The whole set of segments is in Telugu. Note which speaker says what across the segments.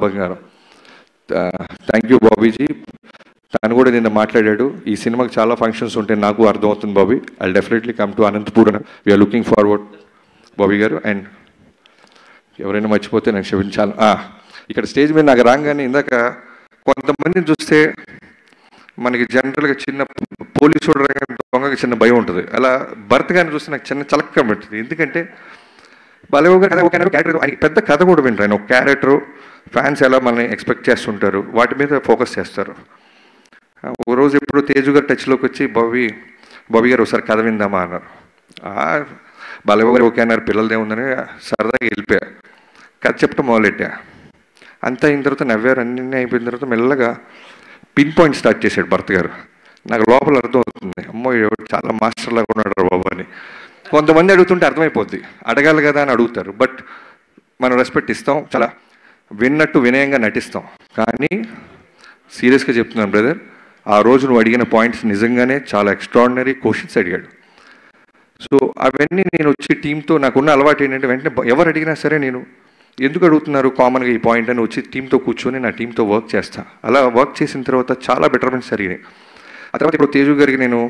Speaker 1: బంగారం. థ్యాంక్ యూ బాబీజీ. తను కూడా నిన్న మాట్లాడాడు, ఈ సినిమాకి చాలా ఫంక్షన్స్ ఉంటాయి నాకు అర్థమవుతుంది Bobby. I definitely come to Anantapur. We are looking forward Bobby garu. And ఎవరైనా మర్చిపోతే నేను క్షమించాలి. ఇక్కడ స్టేజ్ మీద నాకు రాగానే ఇందాక కొంతమందిని చూస్తే మనకి జనరల్గా చిన్న పోలీసు దొంగకి చిన్న భయం ఉంటుంది. అలా భరత్ గారిని చూస్తే నాకు చిన్న చలక్క పెట్టింది. ఎందుకంటే బాలయ్య గారు క్యారెక్టర్ పెద్ద కథ కూడా వింటారు. ఆయన ఒక క్యారెక్టరు, ఫ్యాన్స్ ఎలా మనల్ని ఎక్స్పెక్ట్ చేస్తుంటారు, వాటి మీద ఫోకస్ చేస్తారు. ఒక రోజు ఎప్పుడు తేజు గారు టచ్లోకి వచ్చి బాబీ గారు ఒకసారి కథ విందామా అన్నారు. బాలయ్య గారు ఓకే అన్నారు, పిల్లలదే ఉందని సరదాగా వెళ్ళిపోయా. కథ చెప్పడం మొదలెట్టా. అంతా అయిన తర్వాత నవ్వారు. అన్నీ అయిపోయిన తర్వాత మెల్లగా పిన్ పాయింట్ స్టార్ట్ చేశాడు భరత్ గారు. నాకు లోపల అర్థమవుతుంది, అమ్మో చాలా మాస్టర్ లాగా ఉన్నాడు బాబు అని. కొంతమంది అడుగుతుంటే అర్థమైపోద్ది, అడగాలి కదా అని అడుగుతారు. బట్ మనం రెస్పెక్ట్ ఇస్తాం, చాలా విన్నట్టు వినయంగా నటిస్తాం. కానీ సీరియస్గా చెప్తున్నాను బ్రదర్, ఆ రోజు నువ్వు అడిగిన పాయింట్స్ నిజంగానే చాలా ఎక్స్ట్రాడినరీ క్వశ్చన్స్ అడిగాడు. సో అవన్నీ నేను వచ్చి టీంతో నాకున్న అలవాటు ఏంటంటే వెంటనే ఎవరు అడిగినా సరే నేను ఎందుకు అడుగుతున్నారు కామన్గా ఈ పాయింట్ అని వచ్చి టీంతో కూర్చొని నా టీంతో వర్క్ చేస్తాను. అలా వర్క్ చేసిన తర్వాత చాలా బెటర్మెంట్స్ జరిగినాయి. ఆ తర్వాత ఇప్పుడు తేజు గారికి నేను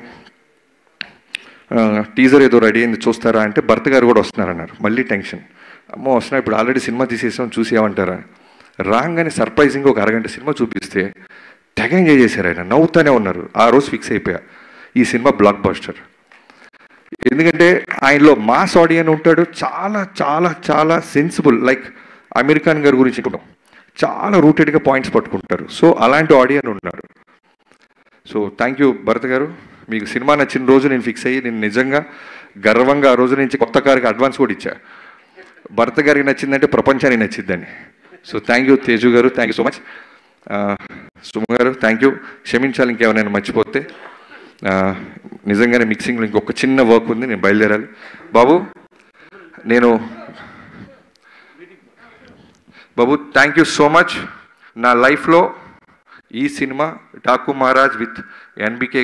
Speaker 1: టీజర్ ఏదో రెడీ అయింది చూస్తారా అంటే భరత్ గారు కూడా వస్తున్నారన్నారు. మళ్ళీ టెన్షన్, అమ్మో వస్తున్నా ఇప్పుడు ఆల్రెడీ సినిమా తీసేసాం చూసేయమంటారా. రాగానే సర్ప్రైజింగ్గా ఒక అరగంట సినిమా చూపిస్తే తెగ ఎంజాయ్ చేశారు. ఆయన నవ్వుతూనే ఉన్నారు. ఆ రోజు ఫిక్స్ అయిపోయా, ఈ సినిమా బ్లాక్ బస్టర్. ఎందుకంటే ఆయనలో మాస్ ఆడియన్ ఉంటాడు, చాలా చాలా చాలా సెన్సిబుల్, లైక్ అమీర్ ఖాన్ గారి గురించి చాలా రూటెడ్గా పాయింట్స్ పట్టుకుంటారు. సో అలాంటి ఆడియన్ ఉన్నాడు. సో థ్యాంక్ యూ భరత్ గారు. మీకు సినిమా నచ్చిన రోజు నేను ఫిక్స్ అయ్యి నేను నిజంగా గర్వంగా ఆ రోజు నుంచి కొత్త కారుకి అడ్వాన్స్ కూడా ఇచ్చా. భరత్ గారికి నచ్చిందంటే ప్రపంచానికి నచ్చిందని. సో థ్యాంక్ యూ తేజు గారు, thank you so much. Suma గారు థ్యాంక్ యూ. క్షమించాలి ఇంకేమైనా మర్చిపోతే. నిజంగానే మిక్సింగ్లో ఇంకొక చిన్న వర్క్ ఉంది, నేను బయలుదేరాలి. బాబు థ్యాంక్ యూ సో మచ్. నా లైఫ్లో ఈ cinema Daaku Maharaj with NBK